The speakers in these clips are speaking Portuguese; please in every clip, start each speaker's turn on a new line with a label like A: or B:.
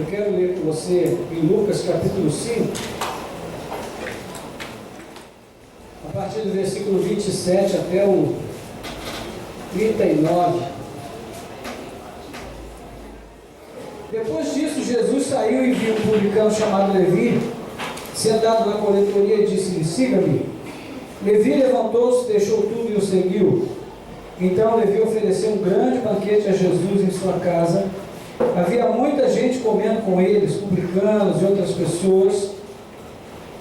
A: Eu quero ler com você em Lucas capítulo 5, a partir do versículo 27 até o 39. Depois disso, Jesus saiu e viu um publicano chamado Levi, sentado na coletoria, e disse-lhe: siga-me. Levi levantou-se, deixou tudo e o seguiu. Então Levi ofereceu um grande banquete a Jesus em sua casa. Havia muita gente comendo com eles, publicanos e outras pessoas.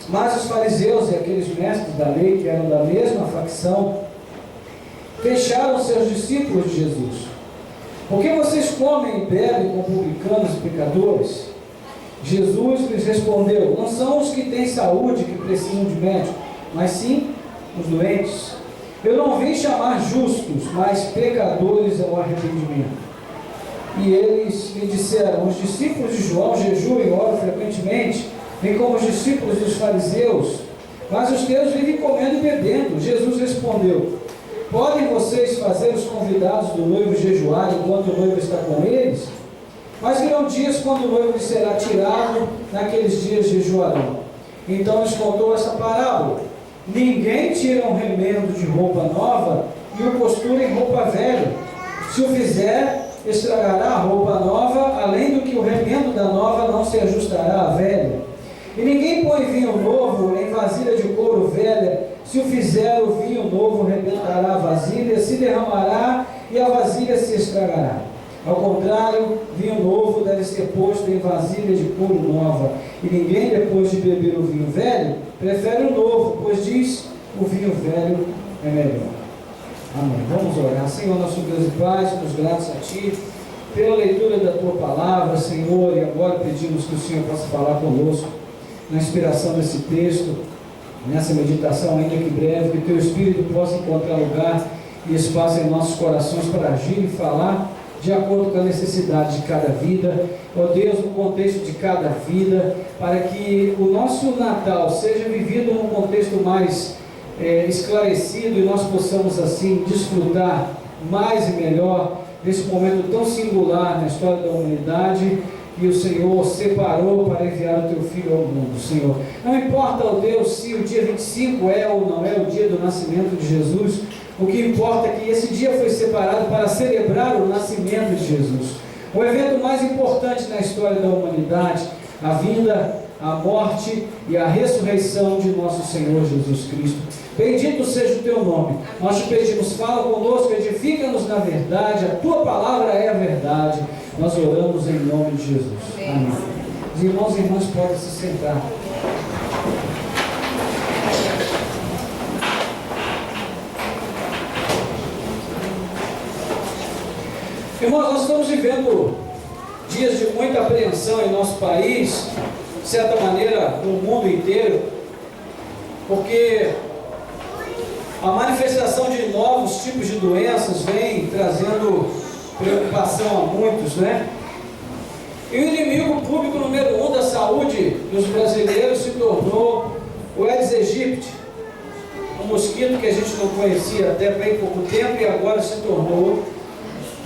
A: Mas os fariseus e aqueles mestres da lei, que eram da mesma facção, fecharam seus discípulos de Jesus. Por que vocês comem e bebem com publicanos e pecadores? Jesus lhes respondeu: não são os que têm saúde que precisam de médico, mas sim os doentes. Eu não vim chamar justos, mas pecadores ao arrependimento. E eles lhe disseram: os discípulos de João jejuam e oram frequentemente, bem como os discípulos dos fariseus, mas os teus vivem comendo e bebendo. Jesus respondeu: podem vocês fazer os convidados do noivo jejuar enquanto o noivo está com eles? Mas virão dias quando o noivo lhes será tirado, naqueles dias jejuarão. Então lhes contou essa parábola: ninguém tira um remendo de roupa nova e o costura em roupa velha. Se o fizer, estragará a roupa nova, além do que o remendo da nova não se ajustará à velha. E ninguém põe vinho novo em vasilha de couro velha. Se o fizer, o vinho novo rebentará a vasilha, se derramará e a vasilha se estragará. Ao contrário, vinho novo deve ser posto em vasilha de couro nova. E ninguém, depois de beber o vinho velho, prefere o novo, pois diz: o vinho velho é melhor. Amém. Vamos orar. Senhor, nosso Deus e Pai, somos gratos a Ti pela leitura da Tua palavra, Senhor, e agora pedimos que o Senhor possa falar conosco na inspiração desse texto, nessa meditação, ainda que breve, que Teu Espírito possa encontrar lugar e espaço em nossos corações para agir e falar de acordo com a necessidade de cada vida, ó Deus, no contexto de cada vida, para que o nosso Natal seja vivido num contexto mais esclarecido e nós possamos assim desfrutar mais e melhor desse momento tão singular na história da humanidade que o Senhor separou para enviar o Teu Filho ao mundo, Senhor. Não importa, ó Deus, se o dia 25 é ou não é o dia do nascimento de Jesus, o que importa é que esse dia foi separado para celebrar o nascimento de Jesus, o evento mais importante na história da humanidade, a vinda, a morte e a ressurreição de nosso Senhor Jesus Cristo. Bendito seja o Teu nome. Nós te pedimos, fala conosco, edifica-nos na verdade, a Tua palavra é a verdade. Nós oramos em nome de Jesus. Amém. Os irmãos e irmãs podem se sentar. Irmãos, nós estamos vivendo dias de muita apreensão em nosso país, de certa maneira no mundo inteiro, porque a manifestação de novos tipos de doenças vem trazendo preocupação a muitos, né? E o inimigo público número 1 da saúde dos brasileiros se tornou o Aedes aegypti, um mosquito que a gente não conhecia até bem pouco tempo e agora se tornou,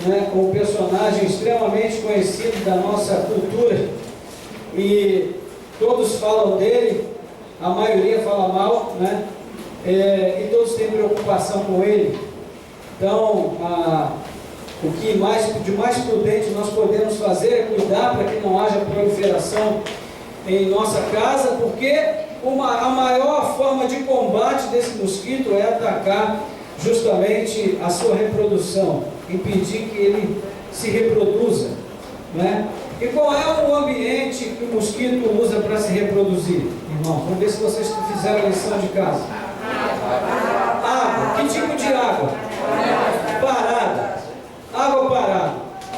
A: né, um personagem extremamente conhecido da nossa cultura, e todos falam dele, a maioria fala mal, né? E todos têm preocupação com ele. Então, o que de mais prudente nós podemos fazer é cuidar para que não haja proliferação em nossa casa, porque a maior forma de combate desse mosquito é atacar justamente a sua reprodução, impedir que ele se reproduza, né? E qual é o ambiente que o mosquito usa para se reproduzir, irmão? Vamos ver se vocês fizeram a lição de casa. Água. Que tipo de água? Parada. Água parada.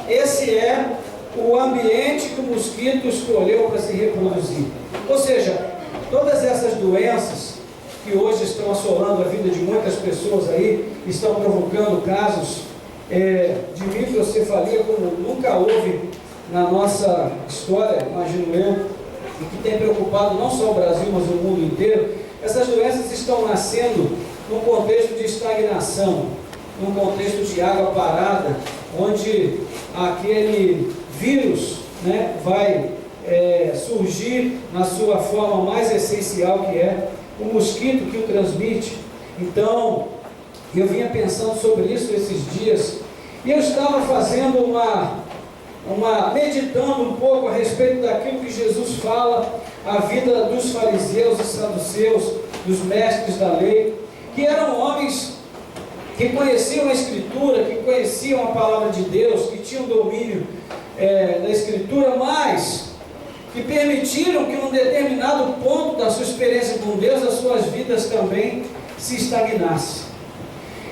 A: Esse é o ambiente que o mosquito escolheu para se reproduzir. Ou seja, todas essas doenças que hoje estão assolando a vida de muitas pessoas aí, estão provocando casos de microcefalia como nunca houve na nossa história, imagino eu, e que tem preocupado não só o Brasil, mas o mundo inteiro. Essas doenças estão nascendo num contexto de estagnação, num contexto de água parada, onde aquele vírus, né, vai surgir na sua forma mais essencial, que é o mosquito que o transmite. Então, eu vinha pensando sobre isso esses dias, e eu estava fazendo meditando um pouco a respeito daquilo que Jesus fala, a vida dos fariseus e saduceus, dos mestres da lei, que eram homens que conheciam a Escritura, que conheciam a palavra de Deus, que tinham domínio da Escritura, mas que permitiram que num determinado ponto da sua experiência com Deus, as suas vidas também se estagnassem.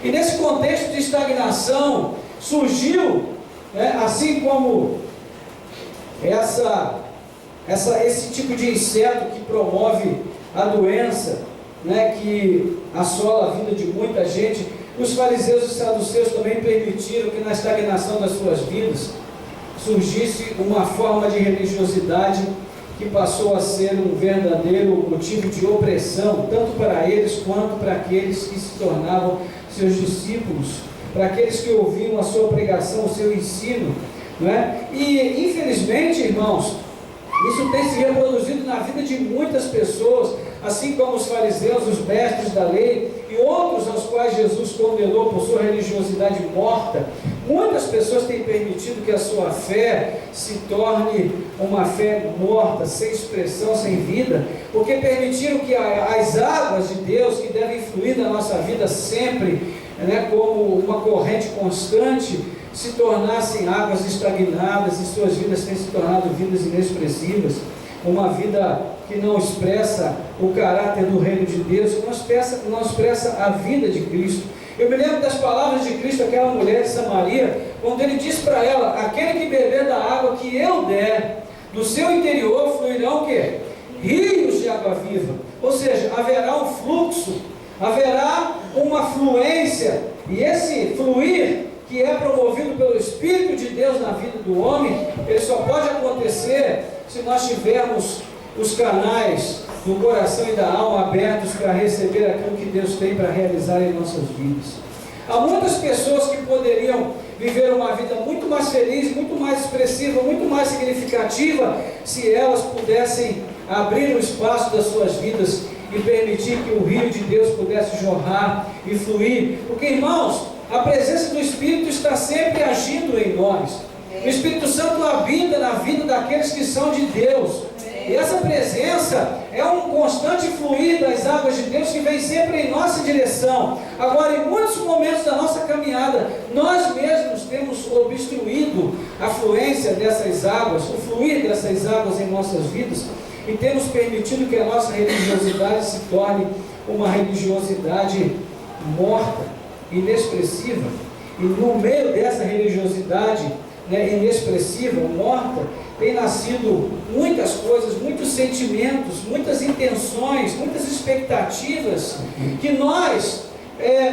A: E nesse contexto de estagnação, surgiu, assim como esse tipo de inseto que promove a doença, que assola a vida de muita gente, os fariseus e saduceus também permitiram que na estagnação das suas vidas surgisse uma forma de religiosidade que passou a ser um verdadeiro motivo de opressão, tanto para eles quanto para aqueles que se tornavam seus discípulos, para aqueles que ouviam a sua pregação, o seu ensino, E infelizmente, irmãos, isso tem se reproduzido na vida de muitas pessoas, assim como os fariseus, os mestres da lei e outros aos quais Jesus condenou por sua religiosidade morta. Muitas pessoas têm permitido que a sua fé se torne uma fé morta, sem expressão, sem vida, porque permitiram que as águas de Deus, que devem fluir na nossa vida sempre, como uma corrente constante, se tornassem águas estagnadas, e suas vidas têm se tornado vidas inexpressivas, uma vida que não expressa o caráter do reino de Deus, que não expressa a vida de Cristo. Eu me lembro das palavras de Cristo àquela mulher de Samaria, quando ele disse para ela: aquele que beber da água que eu der, do seu interior fluirão o quê? Rios de água viva. Ou seja, haverá um fluxo, haverá uma fluência, e esse fluir que é promovido pelo Espírito de Deus na vida do homem, ele só pode acontecer se nós tivermos os canais do coração e da alma abertos para receber aquilo que Deus tem para realizar em nossas vidas. Há muitas pessoas que poderiam viver uma vida muito mais feliz, muito mais expressiva, muito mais significativa, se elas pudessem abrir o espaço das suas vidas e permitir que o rio de Deus pudesse jorrar e fluir. Porque, irmãos, a presença do Espírito está sempre agindo em nós. O Espírito Santo habita na vida daqueles que são de Deus. E essa presença é um constante fluir das águas de Deus que vem sempre em nossa direção. Agora, em muitos momentos da nossa caminhada, nós mesmos temos obstruído a fluência dessas águas, o fluir dessas águas em nossas vidas, e temos permitido que a nossa religiosidade se torne uma religiosidade morta, inexpressiva. E no meio dessa religiosidade inexpressiva, morta, tem nascido muitas coisas, muitos sentimentos, muitas intenções, muitas expectativas que nós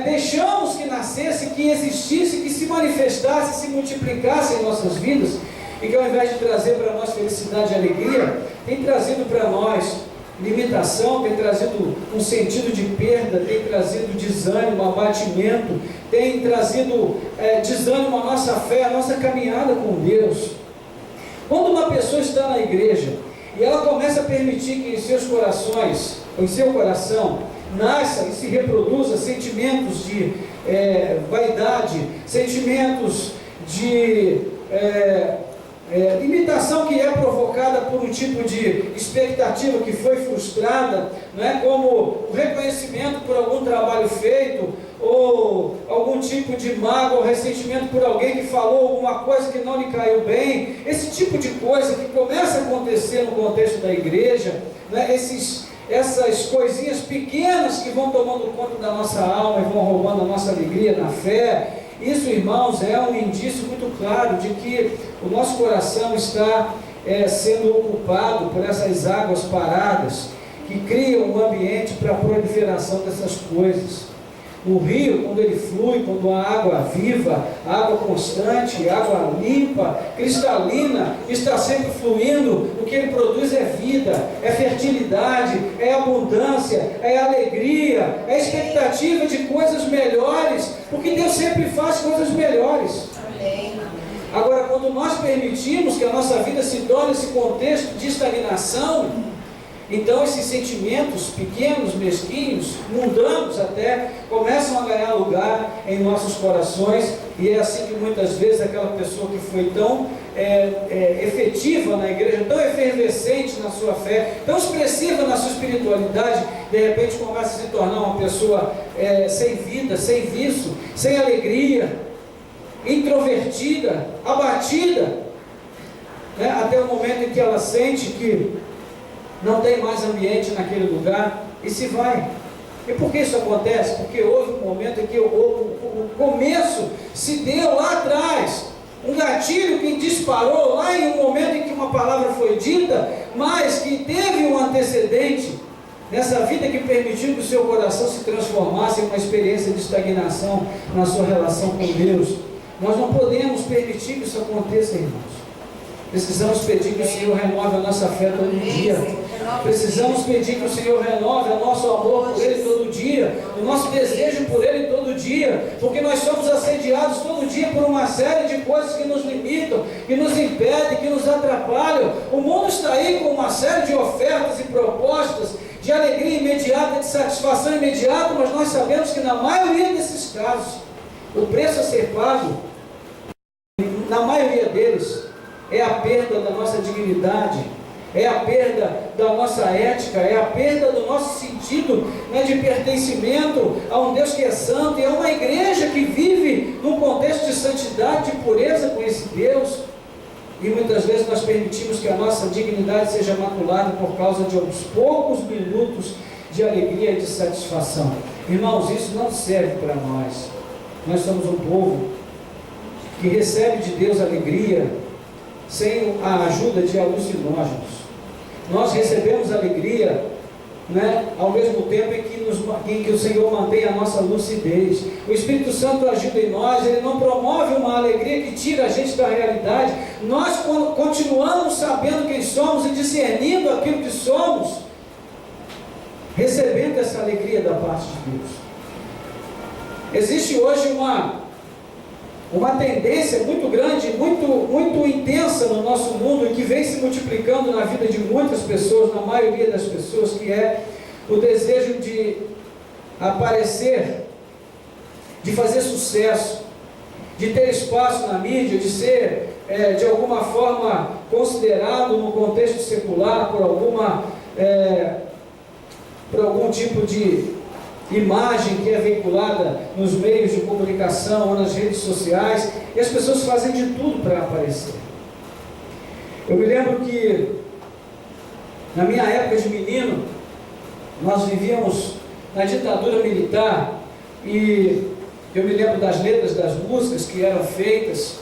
A: deixamos que nascesse, que existisse, que se manifestasse, se multiplicasse em nossas vidas, e que ao invés de trazer para nós felicidade e alegria, tem trazido para nós limitação, tem trazido um sentido de perda, tem trazido desânimo, abatimento, tem trazido desânimo à nossa fé, à nossa caminhada com Deus. Quando uma pessoa está na igreja e ela começa a permitir que em seus corações, em seu coração, nasça e se reproduza sentimentos de vaidade, sentimentos de limitação que é provocada por um tipo de expectativa que foi frustrada, como o reconhecimento por algum trabalho feito, ou algum tipo de mágoa ou ressentimento por alguém que falou alguma coisa que não lhe caiu bem, esse tipo de coisa que começa a acontecer no contexto da igreja, essas coisinhas pequenas que vão tomando conta da nossa alma e vão roubando a nossa alegria na fé. Isso, irmãos, é um indício muito claro de que o nosso coração está sendo ocupado por essas águas paradas que criam um ambiente para a proliferação dessas coisas. O rio, quando ele flui, quando a água viva, água constante, água limpa, cristalina, está sempre fluindo, o que ele produz é vida, é fertilidade, é abundância, é alegria, é expectativa de coisas melhores, porque Deus sempre faz coisas melhores.
B: Amém.
A: Agora, quando nós permitimos que a nossa vida se torne esse contexto de estagnação, então esses sentimentos pequenos, mesquinhos, mundanos até, começam a ganhar lugar em nossos corações, e é assim que muitas vezes aquela pessoa que foi tão efetiva na igreja, tão efervescente na sua fé, tão expressiva na sua espiritualidade, de repente começa a se tornar uma pessoa sem vida, sem vício, sem alegria, introvertida, abatida, né? Até o momento em que ela sente que não tem mais ambiente naquele lugar e se vai. E por que isso acontece? Porque houve um momento em que o começo se deu lá atrás, um gatilho que disparou lá em um momento em que uma palavra foi dita, mas que teve um antecedente nessa vida que permitiu que o seu coração se transformasse em uma experiência de estagnação na sua relação com Deus. Nós não podemos permitir que isso aconteça, irmãos. Precisamos pedir que o Senhor renove a nossa fé todo dia. Precisamos pedir que o Senhor renove o nosso amor por Ele todo dia, o nosso desejo por Ele todo dia, porque nós somos assediados todo dia por uma série de coisas que nos limitam, que nos impedem, que nos atrapalham. O mundo está aí com uma série de ofertas e propostas de alegria imediata, de satisfação imediata, mas nós sabemos que na maioria desses casos, o preço a ser pago, na maioria deles, é a perda da nossa dignidade, é a perda da nossa ética, é a perda do nosso sentido, né, de pertencimento a um Deus que é santo e a uma igreja que vive num contexto de santidade, de pureza com esse Deus. E muitas vezes nós permitimos que a nossa dignidade seja maculada por causa de alguns poucos minutos de alegria e de satisfação. Irmãos, isso não serve para nós. Nós somos um povo que recebe de Deus alegria sem a ajuda de alucinógenos. Nós recebemos alegria, né, ao mesmo tempo em que o Senhor mantém a nossa lucidez. O Espírito Santo ajuda em nós, Ele não promove uma alegria que tira a gente da realidade. Nós continuamos sabendo quem somos e discernindo aquilo que somos, recebendo essa alegria da parte de Deus. Existe hoje uma tendência muito grande, muito intensa no nosso mundo, e que vem se multiplicando na vida de muitas pessoas, na maioria das pessoas, que é o desejo de aparecer, de fazer sucesso, de ter espaço na mídia, de ser de alguma forma considerado no contexto secular por algum tipo de imagem que é veiculada nos meios de comunicação ou nas redes sociais, e as pessoas fazem de tudo para aparecer. Eu me lembro que na minha época de menino, nós vivíamos na ditadura militar, e eu me lembro das letras das músicas que eram feitas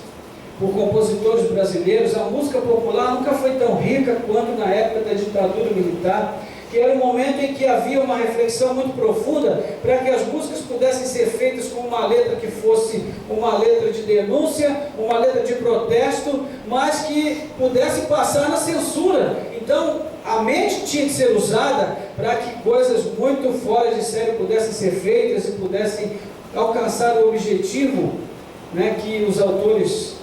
A: por compositores brasileiros. A música popular nunca foi tão rica quanto na época da ditadura militar, que era um momento em que havia uma reflexão muito profunda para que as músicas pudessem ser feitas com uma letra que fosse uma letra de denúncia, uma letra de protesto, mas que pudesse passar na censura. Então, a mente tinha que ser usada para que coisas muito fora de série pudessem ser feitas e pudessem alcançar o objetivo, né, que os autores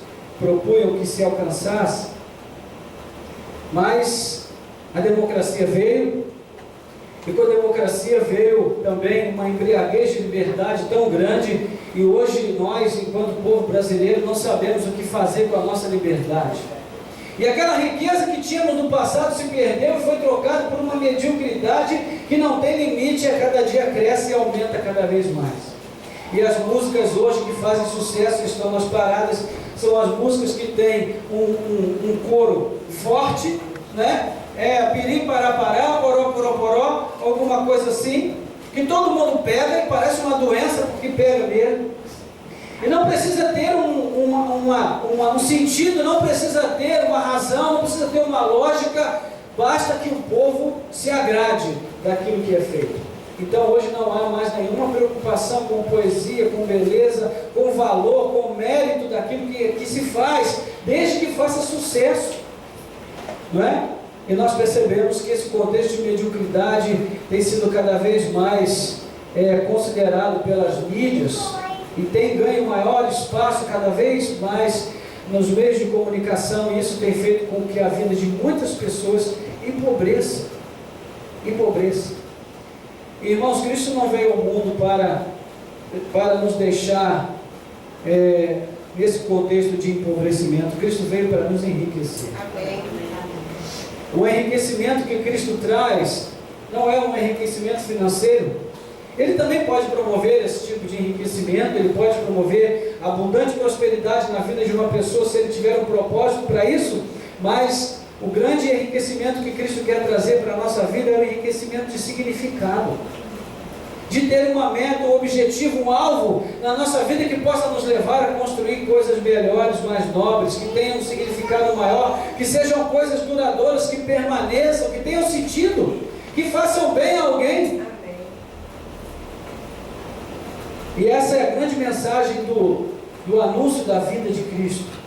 A: propunham que se alcançasse. Mas a democracia veio, e com a democracia veio também uma embriaguez de liberdade tão grande, e hoje nós, enquanto povo brasileiro, não sabemos o que fazer com a nossa liberdade. E aquela riqueza que tínhamos no passado se perdeu e foi trocada por uma mediocridade que não tem limite, e a cada dia cresce e aumenta cada vez mais. E as músicas hoje que fazem sucesso, que estão nas paradas, são as músicas que têm um coro forte, né? Pirim, pará, pará, poró, poró, poró, alguma coisa assim, que todo mundo pega e parece uma doença, porque pega mesmo. E não precisa ter um sentido, não precisa ter uma razão, não precisa ter uma lógica, basta que o povo se agrade daquilo que é feito. Então hoje não há mais nenhuma preocupação com poesia, com beleza, com valor, com mérito daquilo que se faz, desde que faça sucesso, não é? E nós percebemos que esse contexto de mediocridade tem sido cada vez mais considerado pelas mídias, e tem ganho maior espaço cada vez mais nos meios de comunicação, e isso tem feito com que a vida de muitas pessoas empobreça. Irmãos, Cristo não veio ao mundo para nos deixar nesse contexto de empobrecimento. Cristo veio para nos enriquecer.
B: Amém.
A: O enriquecimento que Cristo traz não é um enriquecimento financeiro. Ele também pode promover esse tipo de enriquecimento, ele pode promover abundante prosperidade na vida de uma pessoa se ele tiver um propósito para isso, mas o grande enriquecimento que Cristo quer trazer para a nossa vida é o enriquecimento de significado, de ter uma meta, um objetivo, um alvo na nossa vida que possa nos levar a construir coisas melhores, mais nobres, que tenham um significado maior, que sejam coisas duradouras, que permaneçam, que tenham sentido, que façam bem a alguém. E essa é a grande mensagem do anúncio da vida de Cristo.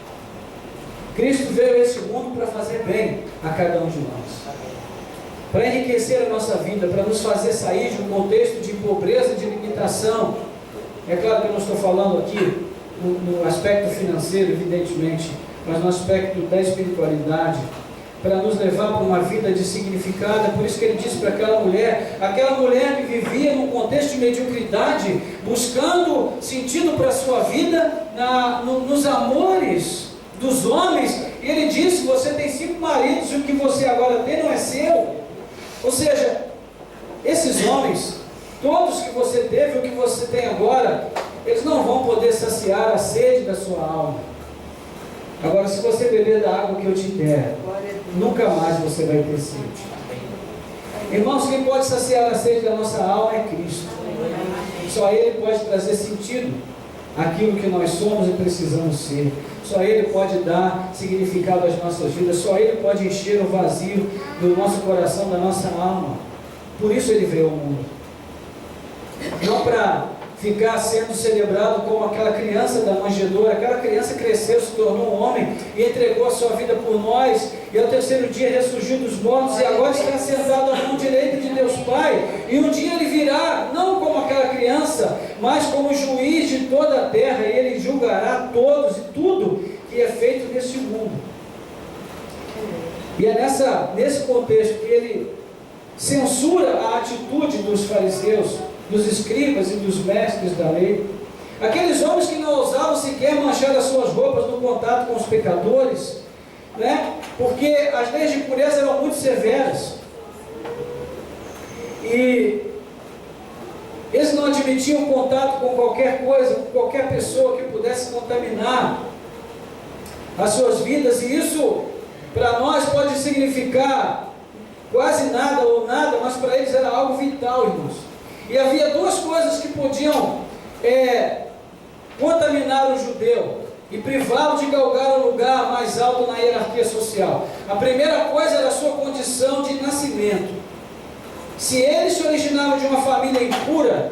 A: Cristo veio a esse mundo para fazer bem a cada um de nós, para enriquecer a nossa vida, para nos fazer sair de um contexto de pobreza, de limitação. É claro que eu não estou falando aqui no aspecto financeiro, evidentemente, mas no aspecto da espiritualidade, para nos levar para uma vida de significado. É por isso que ele disse para aquela mulher que vivia num contexto de mediocridade, buscando sentido para a sua vida nos amores dos homens, e ele disse: você tem 5 maridos, e o que você agora tem não é seu. Ou seja, esses homens, todos que você teve, o que você tem agora, eles não vão poder saciar a sede da sua alma. Agora, se você beber da água que eu te der, nunca mais você vai ter sede. Irmãos, quem pode saciar a sede da nossa alma é Cristo. Só Ele pode trazer sentido àquilo que nós somos e precisamos ser. Só Ele pode dar significado às nossas vidas. Só Ele pode encher o vazio do nosso coração, da nossa alma. Por isso Ele veio ao mundo. Não para ficar sendo celebrado como aquela criança da manjedoura. Aquela criança cresceu, se tornou um homem e entregou a sua vida por nós, e ao terceiro dia ressurgiu dos mortos, e agora está sentado à mão direita de Deus Pai, e um dia ele virá, não como aquela criança, mas como juiz de toda a terra, e ele julgará todos e tudo que é feito neste mundo. E é nesse contexto que ele censura a atitude dos fariseus, dos escribas e dos mestres da lei, aqueles homens que não ousavam sequer manchar as suas roupas no contato com os pecadores, né? Porque as leis de pureza eram muito severas, e eles não admitiam contato com qualquer coisa, com qualquer pessoa que pudesse contaminar as suas vidas, e isso para nós pode significar quase nada ou nada, mas para eles era algo vital, irmãos. E havia 2 coisas que podiam contaminar o judeu e privá-lo de galgar um lugar mais alto na hierarquia social. A primeira coisa era a sua condição de nascimento. Se ele se originava de uma família impura,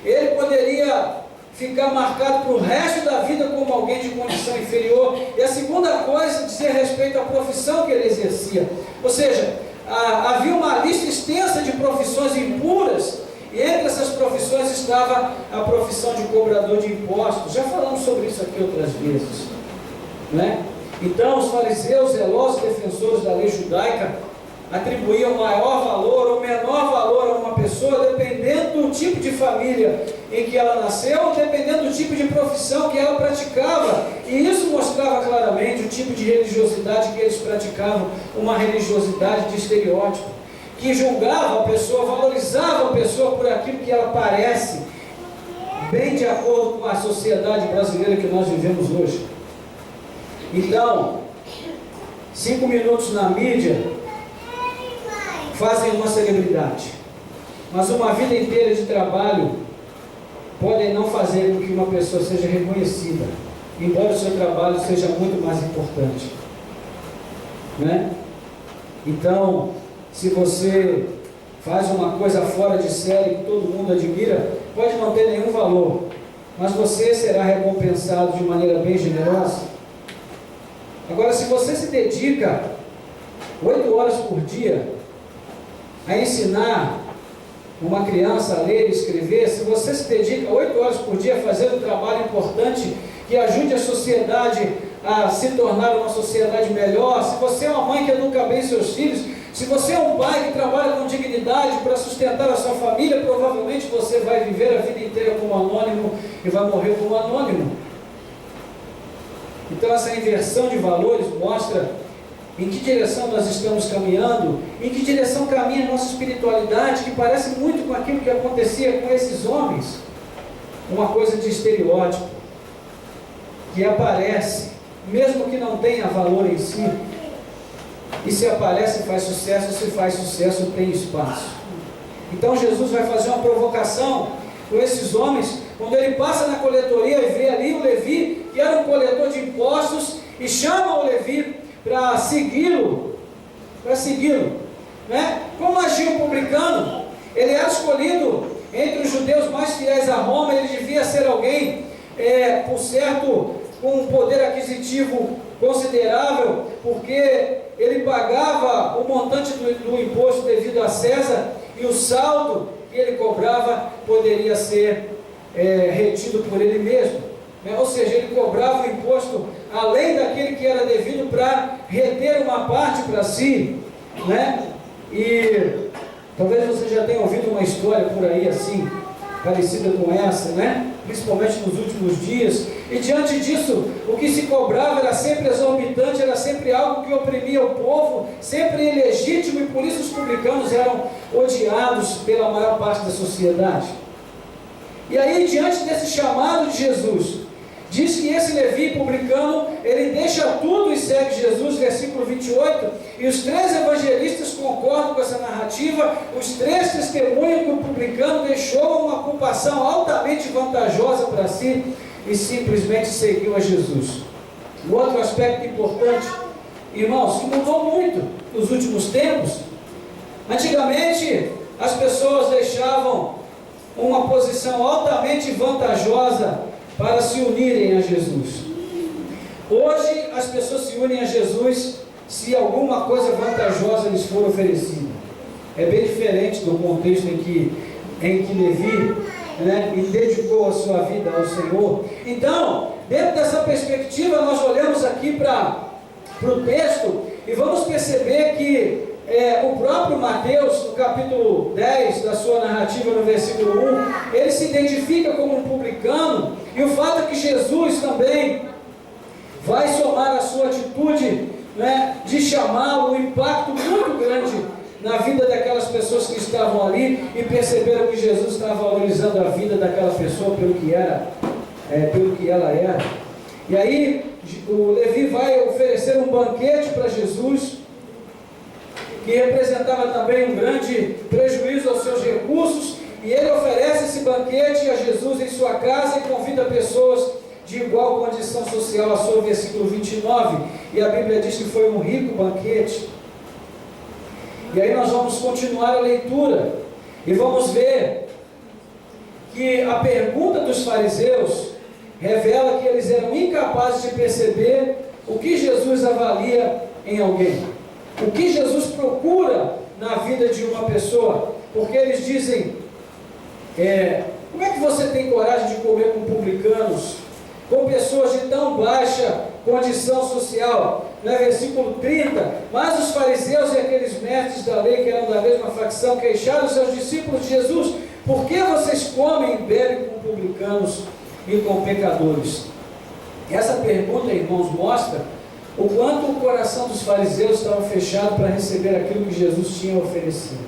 A: ele poderia ficar marcado para o resto da vida como alguém de condição inferior. E a segunda coisa dizia respeito à profissão que ele exercia. Ou seja, havia uma lista extensa de profissões impuras, e entre essas profissões estava a profissão de cobrador de impostos. Já falamos sobre isso aqui outras vezes, né? Então, os fariseus, zelosos defensores da lei judaica, atribuíam maior valor ou menor valor a uma pessoa dependendo do tipo de família em que ela nasceu, dependendo do tipo de profissão que ela praticava. E isso mostrava claramente o tipo de religiosidade que eles praticavam, uma religiosidade de estereótipo, que julgava a pessoa, valorizava a pessoa por aquilo que ela parece, bem de acordo com a sociedade brasileira que nós vivemos hoje. Então, 5 minutos na mídia fazem uma celebridade, mas uma vida inteira de trabalho podem não fazer com que uma pessoa seja reconhecida, embora o seu trabalho seja muito mais importante, né? Então, se você faz uma coisa fora de série que todo mundo admira, pode não ter nenhum valor, mas você será recompensado de maneira bem generosa. Agora, se você se dedica 8 horas por dia a ensinar uma criança a ler e escrever, se você se dedica 8 horas por dia a fazer um trabalho importante que ajude a sociedade a se tornar uma sociedade melhor, se você é uma mãe que educa bem seus filhos, se você é um pai que trabalha com dignidade para sustentar a sua família, provavelmente você vai viver a vida inteira como anônimo e vai morrer como anônimo. Então essa inversão de valores mostra em que direção nós estamos caminhando, em que direção caminha a nossa espiritualidade, que parece muito com aquilo que acontecia com esses homens. Uma coisa de estereótipo, que aparece, mesmo que não tenha valor em si, e se aparece faz sucesso, se faz sucesso tem espaço. Então Jesus vai fazer uma provocação com esses homens, quando ele passa na coletoria e vê ali o Levi, que era um coletor de impostos, e chama o Levi para segui-lo, né? Como agia um publicano? Ele era escolhido entre os judeus mais fiéis a Roma, ele devia ser alguém, por certo, com um poder aquisitivo considerável, porque ele pagava o montante do imposto devido a César, e o saldo que ele cobrava poderia ser retido por ele mesmo, né? Ou seja, ele cobrava o imposto além daquele que era devido para reter uma parte para si, né? E talvez você já tenha ouvido uma história por aí assim, parecida com essa, né? Principalmente nos últimos dias. E diante disso, o que se cobrava era sempre exorbitante, era sempre algo que oprimia o povo, sempre ilegítimo, e por isso os publicanos eram odiados pela maior parte da sociedade. E aí, diante desse chamado de Jesus, diz que esse Levi publicano, ele deixa tudo e segue Jesus, versículo 28, e os 3 evangelistas concordam com essa narrativa, os 3 testemunham que o publicano deixou uma ocupação altamente vantajosa para si e simplesmente seguiu a Jesus. Um outro aspecto importante, irmãos, que mudou muito nos últimos tempos. Antigamente, as pessoas deixavam uma posição altamente vantajosa para se unirem a Jesus. Hoje, as pessoas se unem a Jesus se alguma coisa vantajosa lhes for oferecida. É bem diferente do contexto em que Levi, né, e dedicou a sua vida ao Senhor. Então, dentro dessa perspectiva, nós olhamos aqui para o texto e vamos perceber que o próprio Mateus, no capítulo 10 da sua narrativa, no versículo 1, ele se identifica como um publicano, e o fato é que Jesus também vai somar a sua atitude, né, de chamá-lo, um impacto muito grande na vida daquelas pessoas que estavam ali, e perceberam que Jesus estava valorizando a vida daquela pessoa pelo que ela era. E aí o Levi vai oferecer um banquete para Jesus, que representava também um grande prejuízo aos seus recursos, e ele oferece esse banquete a Jesus em sua casa e convida pessoas de igual condição social, a sua versículo 29, e a Bíblia diz que foi um rico banquete. E aí nós vamos continuar a leitura, e vamos ver que a pergunta dos fariseus revela que eles eram incapazes de perceber o que Jesus avalia em alguém, o que Jesus procura na vida de uma pessoa, porque eles dizem, como é que você tem coragem de comer com publicanos, com pessoas de tão baixa condição social? Versículo 30, mas os fariseus e aqueles mestres da lei, que eram da mesma facção, queixaram seus discípulos de Jesus: por que vocês comem e bebem com publicanos e com pecadores? Essa pergunta, irmãos, mostra o quanto o coração dos fariseus estava fechado para receber aquilo que Jesus tinha oferecido.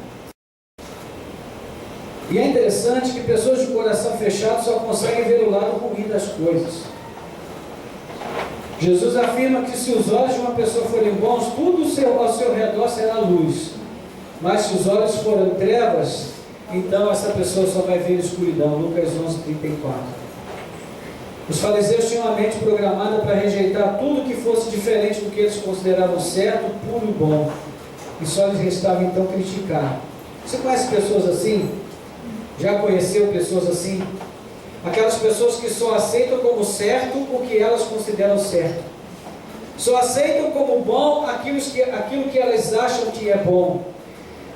A: E é interessante que pessoas de coração fechado só conseguem ver o lado ruim das coisas. Jesus afirma que se os olhos de uma pessoa forem bons, tudo ao seu redor será luz. Mas se os olhos forem trevas, então essa pessoa só vai ver escuridão. Lucas 11:34. Os fariseus tinham a mente programada para rejeitar tudo que fosse diferente do que eles consideravam certo, puro e bom. E só lhes restava então criticar. Você conhece pessoas assim? Já conheceu pessoas assim? Aquelas pessoas que só aceitam como certo o que elas consideram certo. Só aceitam como bom aquilo que elas acham que é bom.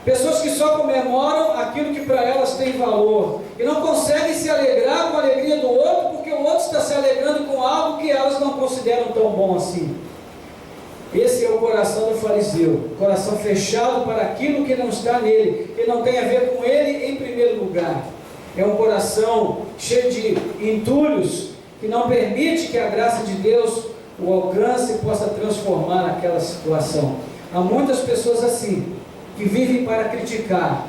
A: Pessoas que só comemoram aquilo que para elas tem valor. E não conseguem se alegrar com a alegria do outro, porque o outro está se alegrando com algo que elas não consideram tão bom. bom assim. Esse é o coração do fariseu, coração fechado para aquilo que não está nele, que não tem a ver com ele em primeiro lugar. É um coração cheio de entulhos, que não permite que a graça de Deus o alcance e possa transformar aquela situação. Há muitas pessoas assim, que vivem para criticar,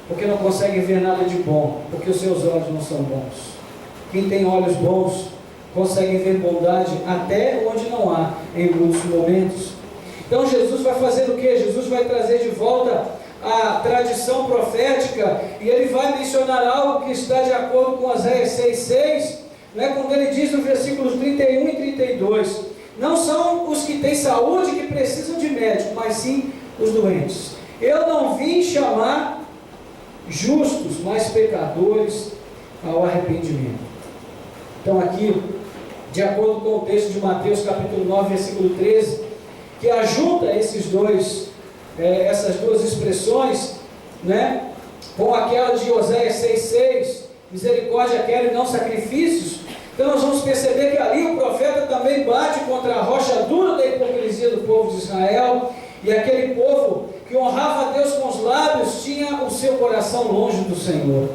A: porque não conseguem ver nada de bom, porque os seus olhos não são bons. Quem tem olhos bons, consegue ver bondade até onde não há, em muitos momentos. Então Jesus vai fazer o que? Jesus vai trazer de volta a tradição profética, e ele vai mencionar algo que está de acordo com Oséias 6,6, né, quando ele diz no versículos 31 e 32, não são os que têm saúde que precisam de médico, mas sim os doentes. Eu não vim chamar justos, mas pecadores ao arrependimento. Então aqui, de acordo com o texto de Mateus capítulo 9, versículo 13, que ajunta essas duas expressões, né, com aquela de Oséias 6,6, misericórdia quero e não sacrifícios. Então nós vamos perceber que ali o profeta também bate contra a rocha dura da hipocrisia do povo de Israel, e aquele povo que honrava a Deus com os lábios, tinha o seu coração longe do Senhor.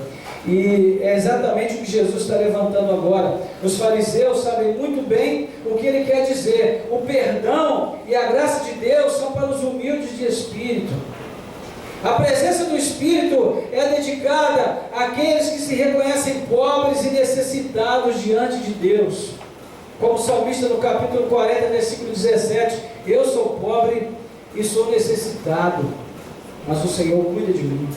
A: E é exatamente o que Jesus está levantando agora. Os fariseus sabem muito bem o que ele quer dizer. O perdão e a graça de Deus são para os humildes de espírito. A presença do Espírito é dedicada àqueles que se reconhecem pobres e necessitados diante de Deus. Como o salmista no capítulo 40, versículo 17, eu sou pobre e sou necessitado, mas o Senhor cuida de mim.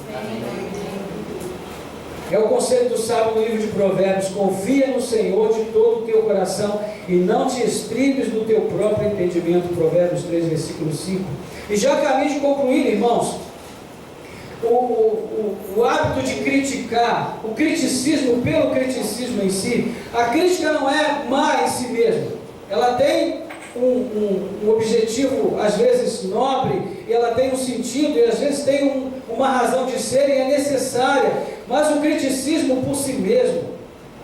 A: É o conselho do sábio no livro de Provérbios: confia no Senhor de todo o teu coração e não te estribes no teu próprio entendimento. Provérbios 3, versículo 5. E já caminho de concluir, irmãos, o hábito de criticar, o criticismo pelo criticismo em si, a crítica não é má em si mesma, ela tem um objetivo às vezes nobre, e ela tem um sentido, e às vezes tem uma razão de ser, e é necessária, mas o criticismo por si mesmo,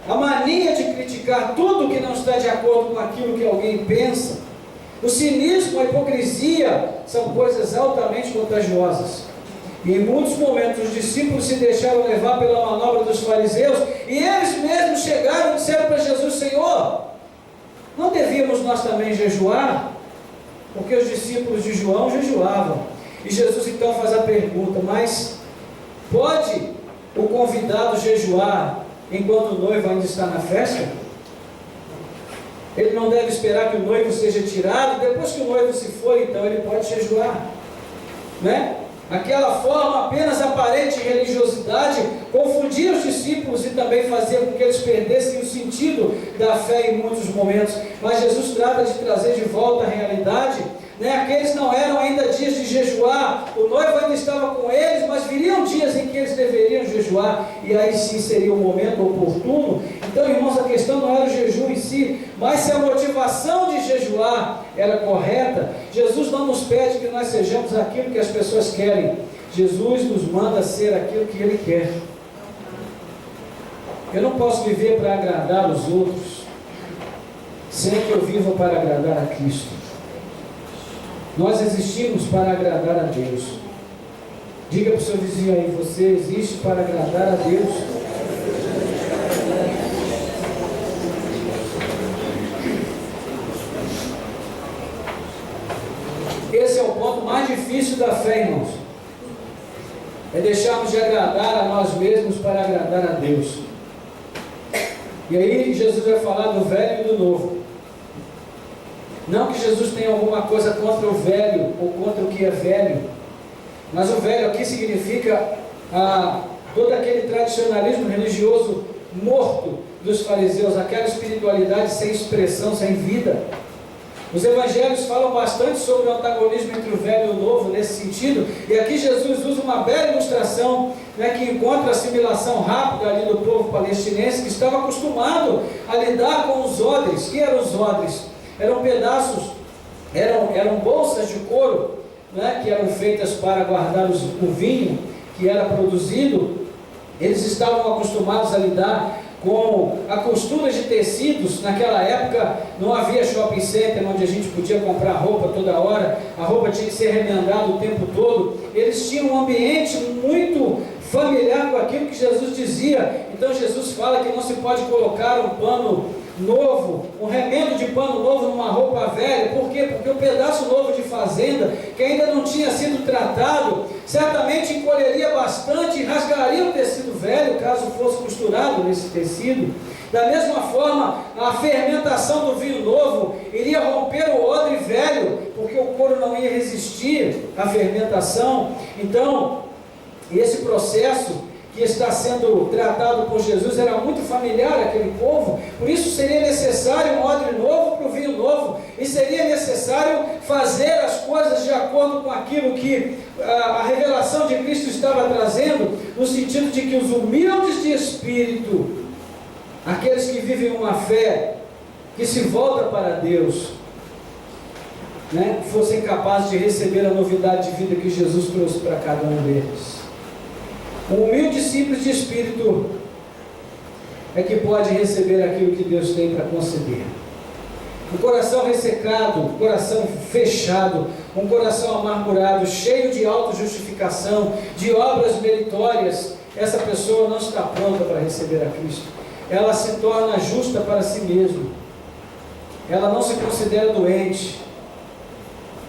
A: a mania de criticar tudo que não está de acordo com aquilo que alguém pensa, o cinismo, a hipocrisia, são coisas altamente contagiosas. E em muitos momentos os discípulos se deixaram levar pela manobra dos fariseus, e eles mesmos chegaram e disseram para Jesus: Senhor, não devíamos nós também jejuar? Porque os discípulos de João jejuavam. E Jesus então faz a pergunta: mas pode o convidado jejuar enquanto o noivo ainda está na festa? Ele não deve esperar que o noivo seja tirado, depois que o noivo se for, então ele pode jejuar, né? Aquela forma apenas aparente de religiosidade confundia os discípulos e também fazia com que eles perdessem o sentido da fé em muitos momentos. Mas Jesus trata de trazer de volta a realidade, né? Aqueles não eram ainda dias de jejuar, o noivo ainda estava com eles, mas viriam dias em que eles deveriam jejuar, e aí sim seria o momento oportuno. Então, irmãos, a questão não era o jejum em si, mas se a motivação de jejuar era correta. Jesus não nos pede que nós sejamos aquilo que as pessoas querem, Jesus nos manda ser aquilo que Ele quer. Eu não posso viver para agradar os outros, sem que eu viva para agradar a Cristo. Nós existimos para agradar a Deus. Diga para o seu vizinho aí: você existe para agradar a Deus. Esse é o ponto mais difícil da fé, irmãos. É deixarmos de agradar a nós mesmos para agradar a Deus. E aí Jesus vai falar do velho e do novo. Não que Jesus tenha alguma coisa contra o velho ou contra o que é velho, mas o velho aqui significa todo aquele tradicionalismo religioso morto dos fariseus, aquela espiritualidade sem expressão, sem vida. Os evangelhos falam bastante sobre o antagonismo entre o velho e o novo nesse sentido, e aqui Jesus usa uma bela ilustração, né, que encontra a assimilação rápida ali do povo palestinense, que estava acostumado a lidar com os odres. Que eram os odres? Eram pedaços, eram bolsas de couro, né, que eram feitas para guardar o vinho que era produzido. Eles estavam acostumados a lidar com a costura de tecidos. Naquela época não havia shopping center onde a gente podia comprar roupa toda hora, a roupa tinha que ser remendada o tempo todo. Eles tinham um ambiente muito familiar com aquilo que Jesus dizia. Então Jesus fala que não se pode colocar um pano novo, um remendo de pano novo numa roupa velha. Por quê? Porque o pedaço novo de fazenda, que ainda não tinha sido tratado, certamente encolheria bastante e rasgaria o tecido velho, caso fosse costurado nesse tecido. Da mesma forma, a fermentação do vinho novo iria romper o odre velho, porque o couro não ia resistir à fermentação. Então, esse processo que está sendo tratado por Jesus era muito familiar àquele povo. Por isso seria necessário um odre novo para o vinho novo, e seria necessário fazer as coisas de acordo com aquilo que a revelação de Cristo estava trazendo, no sentido de que os humildes de espírito, aqueles que vivem uma fé que se volta para Deus, fossem capazes de receber a novidade de vida que Jesus trouxe para cada um deles. Um humilde e simples de espírito é que pode receber aquilo que Deus tem para conceder. Um coração ressecado, um coração fechado, um coração amargurado, cheio de autojustificação, de obras meritórias, essa pessoa não está pronta para receber a Cristo. Ela se torna justa para si mesma. Ela não se considera doente.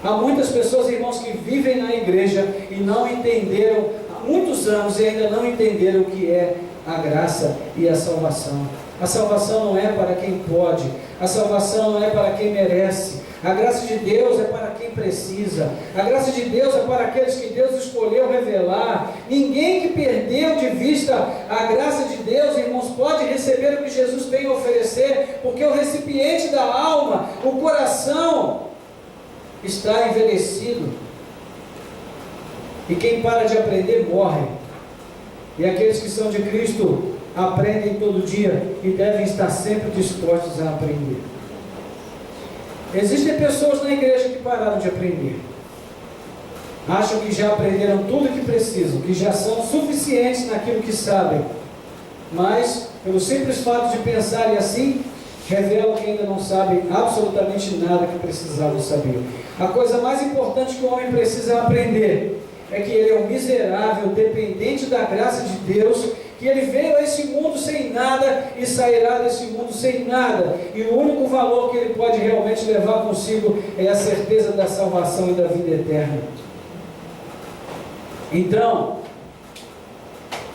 A: Há muitas pessoas, irmãos, que vivem na igreja e não entenderam muitos anos e ainda não entenderam o que é a graça e a salvação. A salvação não é para quem pode, a salvação não é para quem merece. A graça de Deus é para quem precisa. A graça de Deus é para aqueles que Deus escolheu revelar. Ninguém que perdeu de vista a graça de Deus, irmãos, pode receber o que Jesus tem a oferecer, porque o recipiente da alma, o coração, está envelhecido. E quem para de aprender morre. E aqueles que são de Cristo aprendem todo dia e devem estar sempre dispostos a aprender. Existem pessoas na igreja que pararam de aprender. Acham que já aprenderam tudo o que precisam, que já são suficientes naquilo que sabem. Mas, pelo simples fato de pensarem assim, revelam que ainda não sabem absolutamente nada que precisavam saber. A coisa mais importante que o homem precisa aprender é que ele é um miserável, dependente da graça de Deus, que ele veio a esse mundo sem nada e sairá desse mundo sem nada, e o único valor que ele pode realmente levar consigo é a certeza da salvação e da vida eterna. Então,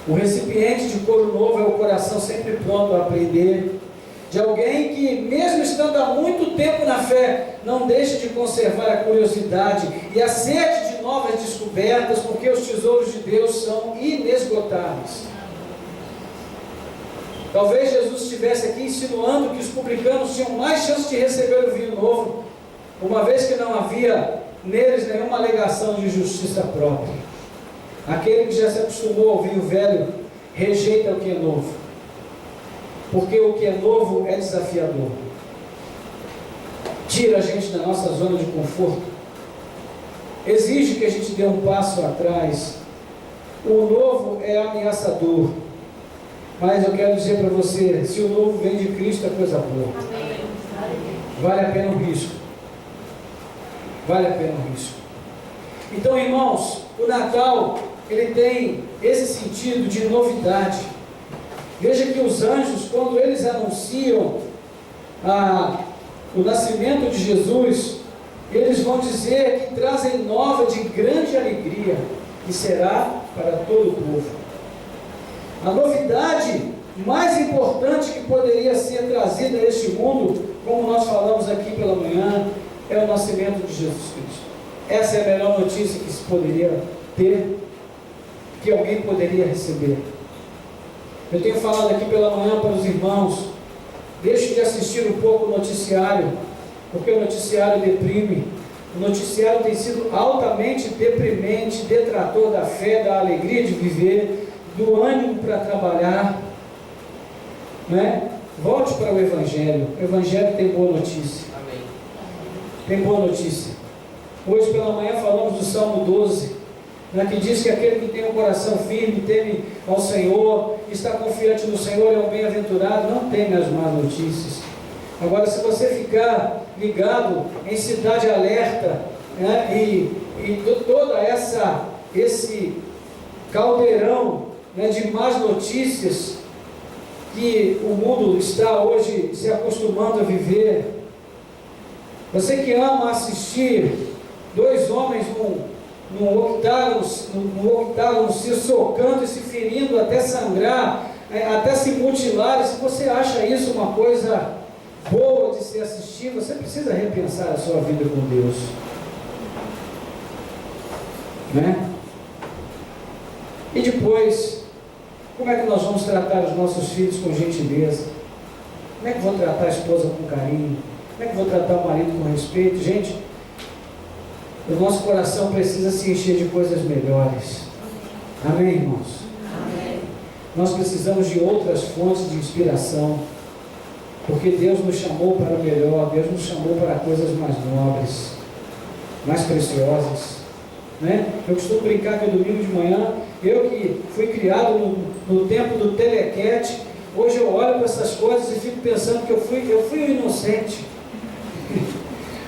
A: o recipiente de couro novo é o coração sempre pronto a aprender, de alguém que, mesmo estando há muito tempo na fé, não deixa de conservar a curiosidade e a sede de novas descobertas, porque os tesouros de Deus são inesgotáveis. Talvez Jesus estivesse aqui insinuando que os publicanos tinham mais chance de receber o vinho novo, uma vez que não havia neles nenhuma alegação de justiça própria. Aquele que já se acostumou ao vinho velho rejeita o que é novo, porque o que é novo é desafiador, tira a gente da nossa zona de conforto, exige que a gente dê um passo atrás. O novo é ameaçador, mas eu quero dizer para você, se o novo vem de Cristo é coisa boa. Vale a pena o risco. Vale a pena o risco. Então, irmãos, o Natal, ele tem esse sentido de novidade. Veja que os anjos, quando eles anunciam o nascimento de Jesus, eles vão dizer que trazem nova de grande alegria, que será para todo o povo. A novidade mais importante que poderia ser trazida a este mundo, como nós falamos aqui pela manhã, é o nascimento de Jesus Cristo. Essa é a melhor notícia que se poderia ter, que alguém poderia receber. Eu tenho falado aqui pela manhã para os irmãos, deixe de assistir um pouco o noticiário, porque o noticiário deprime. O noticiário tem sido altamente deprimente, detrator da fé, da alegria de viver, do ânimo para trabalhar, Volte para o Evangelho. O Evangelho tem boa notícia. Amém. Tem boa notícia. Hoje pela manhã falamos do Salmo 12. né, que diz que aquele que tem um coração firme, teme ao Senhor, está confiante no Senhor, é um bem-aventurado, não teme as más notícias. Agora, se você ficar ligado em Cidade Alerta, né, e toda esse caldeirão, né, de más notícias que o mundo está hoje se acostumando a viver, você que ama assistir dois homens num octágono se socando e se ferindo até sangrar, até se mutilar, se você acha isso uma coisa boa de se assistir, você precisa repensar a sua vida com Deus, né? E depois, como é que nós vamos tratar os nossos filhos com gentileza? Como é que vou tratar a esposa com carinho? Como é que vou tratar o marido com respeito? Gente, o nosso coração precisa se encher de coisas melhores. Amém, irmãos? Amém. Nós precisamos de outras fontes de inspiração, porque Deus nos chamou para o melhor, Deus nos chamou para coisas mais nobres, mais preciosas, né? Eu costumo brincar que no domingo de manhã, eu que fui criado no tempo do telequete, hoje eu olho para essas coisas e fico pensando que eu fui um inocente.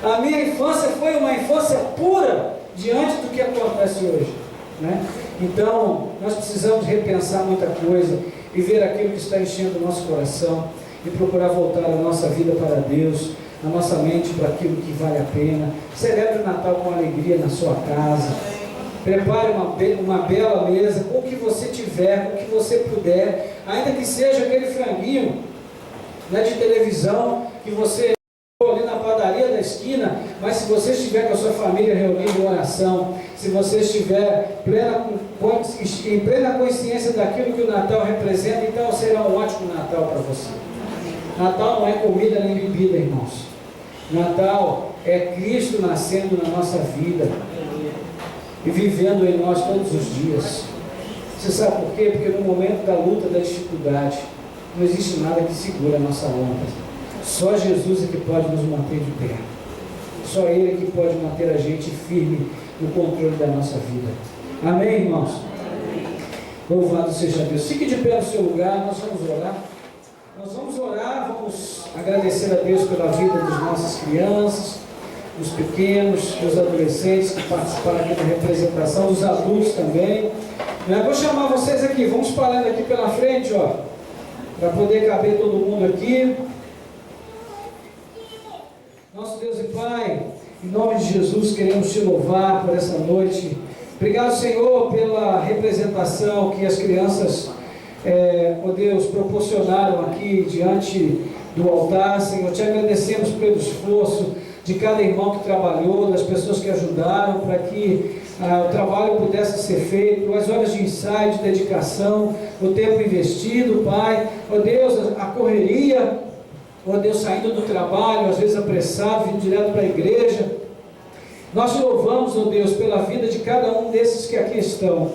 A: A minha infância foi uma infância pura diante do que acontece hoje, né? Então, nós precisamos repensar muita coisa e ver aquilo que está enchendo o nosso coração e procurar voltar a nossa vida para Deus, a nossa mente para aquilo que vale a pena. Celebre o Natal com alegria na sua casa. Prepare uma bela mesa com o que você tiver, com o que você puder, ainda que seja aquele franguinho, né, de televisão que você ali na padaria da esquina, mas se você estiver com a sua família reunida em oração, se você estiver em plena consciência daquilo que o Natal representa, então será um ótimo Natal para você. Natal não é comida nem bebida, irmãos. Natal é Cristo nascendo na nossa vida e vivendo em nós todos os dias. Você sabe por quê? Porque no momento da luta, da dificuldade, não existe nada que segure a nossa onda. Só Jesus é que pode nos manter de pé. Só Ele é que pode manter a gente firme no controle da nossa vida. Amém, irmãos? Amém. Louvado seja Deus. Fique de pé no seu lugar, nós vamos orar. Nós vamos orar, vamos agradecer a Deus pela vida das nossas crianças, dos pequenos, dos adolescentes que participaram aqui da representação, dos adultos também. Eu vou chamar vocês aqui, vamos espalhando aqui pela frente, ó, para poder caber todo mundo aqui. Nosso Deus e Pai, em nome de Jesus, queremos te louvar por essa noite. Obrigado, Senhor, pela representação que as crianças, ó Deus, proporcionaram aqui diante do altar. Senhor, te agradecemos pelo esforço de cada irmão que trabalhou, das pessoas que ajudaram para que o trabalho pudesse ser feito, as horas de ensaio, de dedicação, o tempo investido, Pai. Ó Deus, a correria, ó Deus, saindo do trabalho, às vezes apressado, vindo direto para a igreja. Nós te louvamos, ó Deus, pela vida de cada um desses que aqui estão.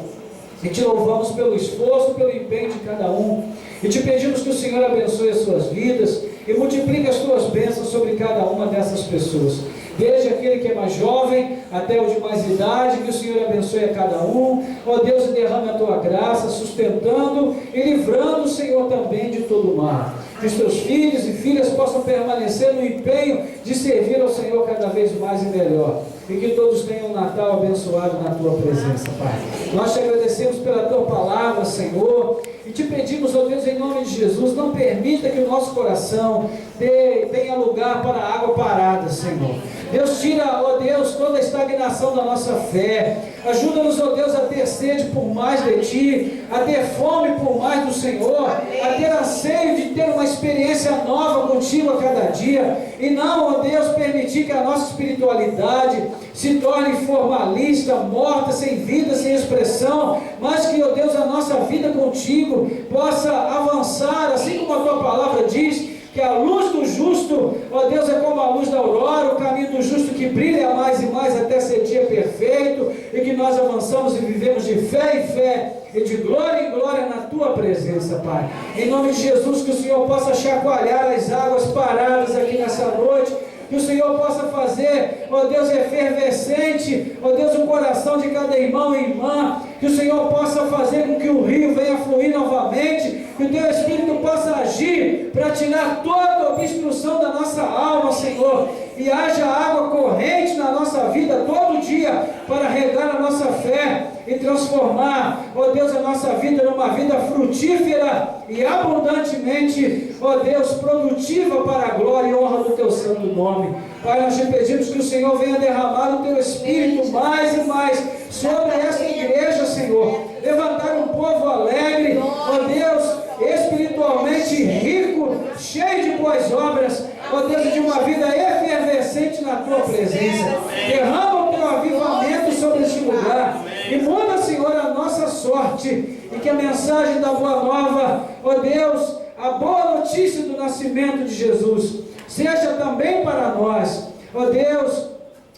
A: E te louvamos pelo esforço, pelo empenho de cada um. E te pedimos que o Senhor abençoe as suas vidas e multiplique as tuas bênçãos sobre cada uma dessas pessoas. Desde aquele que é mais jovem até o de mais idade, que o Senhor abençoe a cada um. Ó Deus, e derrame a tua graça, sustentando e livrando o Senhor também de todo o mal. Que os teus filhos e filhas possam permanecer no empenho de servir ao Senhor cada vez mais e melhor. E que todos tenham um Natal abençoado na tua presença, Pai. Nós te agradecemos pela tua palavra, Senhor, e te pedimos, ó Deus, em nome de Jesus, não permita que o nosso coração tenha lugar para água parada, Senhor. Deus, tira, ó Deus, toda a estagnação da nossa fé. Ajuda-nos, ó Deus, a ter sede por mais de Ti, a ter fome por mais do Senhor, a ter anseio de ter uma experiência nova contigo a cada dia, e não, ó Deus, permitir que a nossa espiritualidade se torne formalista, morta, sem vida, sem expressão, mas que, ó Deus, a nossa vida contigo possa avançar, assim como a Tua palavra diz, que a luz do justo, ó Deus, é como a luz da aurora, o caminho do justo que brilha mais e mais até ser dia perfeito, e que nós avançamos e vivemos de fé em fé, e de glória em glória na Tua presença, Pai. Em nome de Jesus, que o Senhor possa chacoalhar as águas paradas aqui nessa noite, que o Senhor possa fazer, ó Deus, efervescente, ó Deus, o coração de cada irmão e irmã, que o Senhor possa fazer com que o rio venha fluir novamente, que o Teu Espírito possa agir para tirar toda a obstrução da nossa alma, Senhor, e haja água corrente na nossa vida todo dia, para regar a nossa fé e transformar, ó Deus, a nossa vida numa vida frutífera e abundantemente, ó Deus, produtiva para a glória e honra do Teu santo nome. Pai, nós te pedimos que o Senhor venha derramar o Teu Espírito mais e mais sobre esta igreja, Senhor. Levantar um povo alegre, ó Deus, espiritualmente rico, cheio de boas obras, ó Deus, de uma vida efervescente na Tua presença. Derrama o Teu avivamento sobre este lugar e muda, Senhor, a nossa sorte, e que a mensagem da boa nova, ó Deus, a boa notícia do nascimento de Jesus, seja também para nós, ó Deus,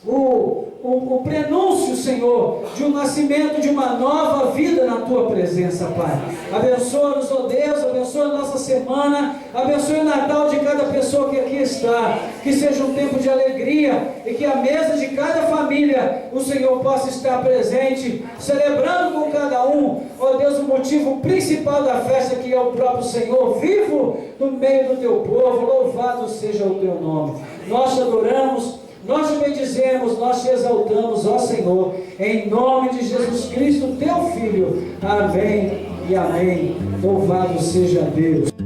A: o prenúncio, Senhor, de um nascimento de uma nova vida na Tua presença, Pai. Abençoa-nos, ó Deus, abençoa a nossa semana, abençoe o Natal de cada pessoa que aqui está, que seja um tempo de alegria, e que a mesa de cada família, o Senhor possa estar presente, celebrando com cada um, ó Deus, o motivo principal da festa, que é o próprio Senhor, vivo no meio do Teu povo. Louvado seja o Teu nome. Nós te adoramos, nós te bendizemos, nós te exaltamos, ó Senhor, em nome de Jesus Cristo, Teu Filho. Amém e amém. Louvado seja Deus.